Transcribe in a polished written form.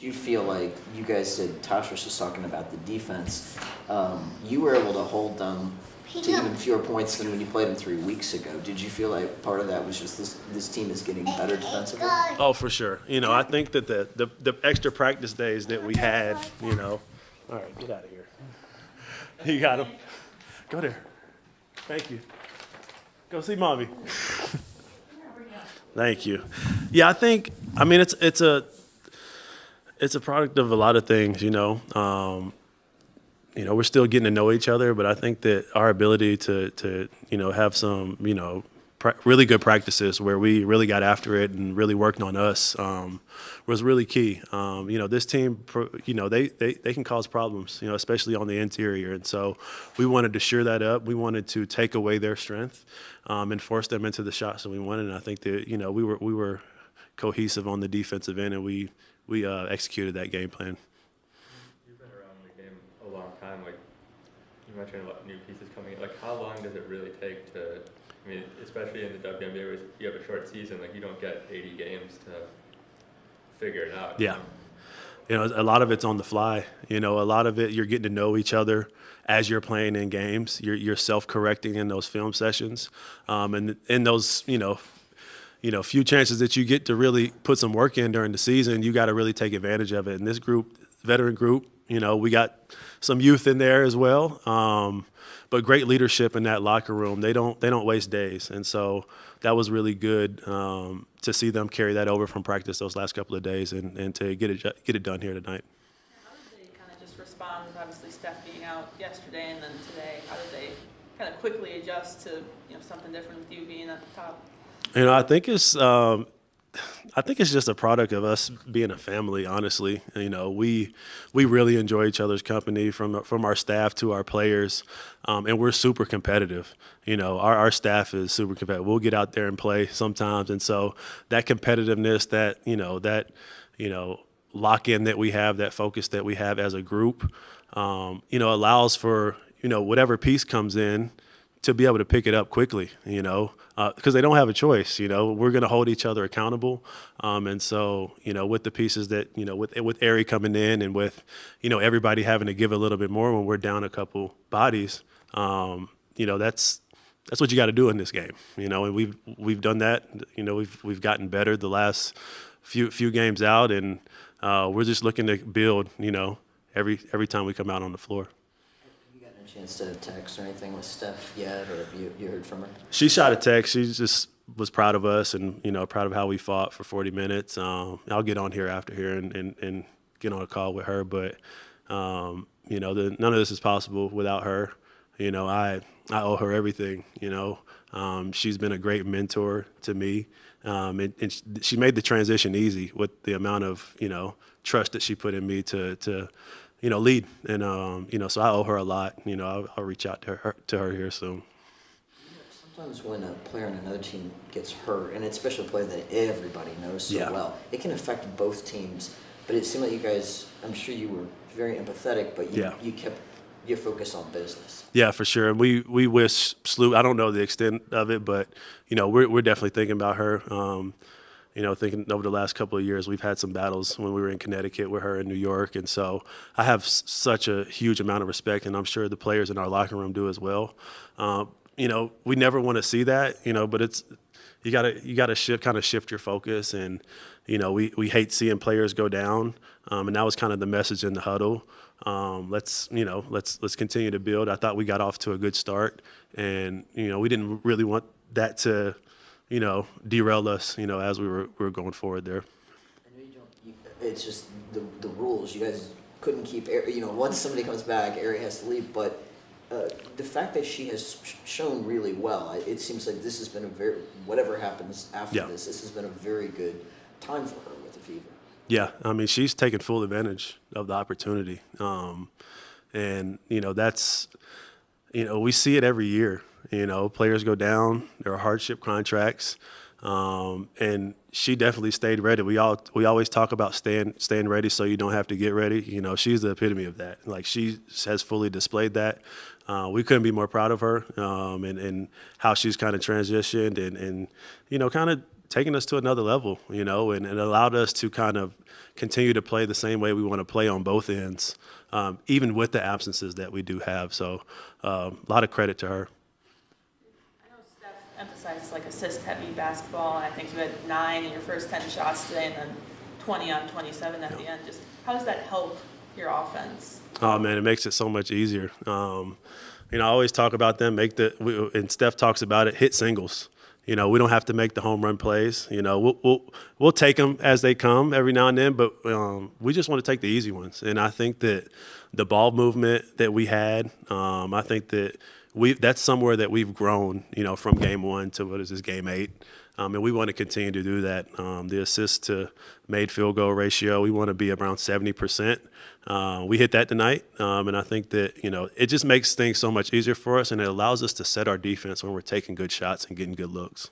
Do you feel like you guys did, Tosh was just talking about the defense, you were able to hold them to even fewer points than when you played them 3 weeks ago. Did you feel like part of that was just this team is getting better defensively? Oh, for sure. I think that the extra practice days that we had, all right, get out of here. You got him. Go there. Thank you. Go see mommy. Thank you. Yeah, I mean, it's a product of a lot of things, we're still getting to know each other, but I think that our ability to have some, really good practices where we really got after it and really worked on us was really key. This team, they can cause problems, especially on the interior. And so we wanted to shore that up. We wanted to take away their strength and force them into the shots that we wanted. And I think that, we were cohesive on the defensive end, and we executed that game plan. You've been around the game a long time. Like you mentioned, a lot of new pieces coming in. Like how long does it really take to? I mean, especially in the WNBA, where you have a short season. Like you don't get 80 games to figure it out. Yeah. A lot of it's on the fly. A lot of it you're getting to know each other as you're playing in games. You're self-correcting in those film sessions, and in those few chances that you get to really put some work in during the season, you got to really take advantage of it. And this group, veteran group, we got some youth in there as well, but great leadership in that locker room. They don't waste days, and so that was really good to see them carry that over from practice those last couple of days and to get it done here tonight. How did they kind of just respond with obviously Steph being out yesterday and then today? How did they kind of quickly adjust to something different with you being at the top? I think it's just a product of us being a family. Honestly, we really enjoy each other's company, from our staff to our players, and we're super competitive. Our staff is super competitive. We'll get out there and play sometimes, and so that competitiveness, that lock in that we have, that focus that we have as a group, allows for whatever piece comes in to be able to pick it up quickly, because they don't have a choice. We're going to hold each other accountable. And so, with the pieces that, with Ari coming in and with, everybody having to give a little bit more when we're down a couple bodies, that's what you got to do in this game, and we've done that. We've gotten better the last few games out, and we're just looking to build, every time we come out on the floor. Chance to text or anything with Steph yet, or have you heard from her? She shot a text. She just was proud of us and, proud of how we fought for 40 minutes. I'll get on here after here and get on a call with her. But, none of this is possible without her. I owe her everything, She's been a great mentor to me. And she made the transition easy with the amount of, trust that she put in me to lead. And, so I owe her a lot. I'll reach out to her here soon. Sometimes when a player on another team gets hurt, and it's especially a player that everybody knows so well, it can affect both teams. But it seemed like you guys, I'm sure you were very empathetic, but you kept your focus on business. Yeah, for sure. And we wish Slew, I don't know the extent of it, but, we're definitely thinking about her. Thinking over the last couple of years, we've had some battles when we were in Connecticut with her in New York. And so I have such a huge amount of respect, and I'm sure the players in our locker room do as well. We never want to see that, but it's, you gotta shift your focus. And, we hate seeing players go down. And that was kind of the message in the huddle. Let's continue to build. I thought we got off to a good start, and, we didn't really want that to, derail us, as we were going forward there. I know you don't. It's just the rules. You guys couldn't keep. Once somebody comes back, Ari has to leave. But the fact that she has shown really well, it seems like this has been whatever happens after this has been a very good time for her with the Fever. Yeah, I mean, she's taken full advantage of the opportunity, and that's, we see it every year. Players go down. There are hardship contracts, and she definitely stayed ready. We always talk about staying ready so you don't have to get ready. She's the epitome of that. Like, she has fully displayed that. We couldn't be more proud of her, and how she's kind of transitioned and kind of taking us to another level, you know, and it allowed us to kind of continue to play the same way we want to play on both ends, even with the absences that we do have. So a lot of credit to her. I know Steph emphasizes like assist-heavy basketball, and I think you had 9 in your first 10 shots today, and then 20 on 27 at the end. Just how does that help your offense? Oh man, it makes it so much easier. You know, I always talk about them and Steph talks about it. Hit singles. You know, we don't have to make the home run plays. You know, we'll take them as they come every now and then, but we just want to take the easy ones. And I think that the ball movement that we had, I think that that's somewhere that we've grown. You know, from game 1 to what is this, game 8. And we want to continue to do that. The assist to made field goal ratio, we want to be around 70%. We hit that tonight, and I think that, you know, it just makes things so much easier for us, and it allows us to set our defense when we're taking good shots and getting good looks.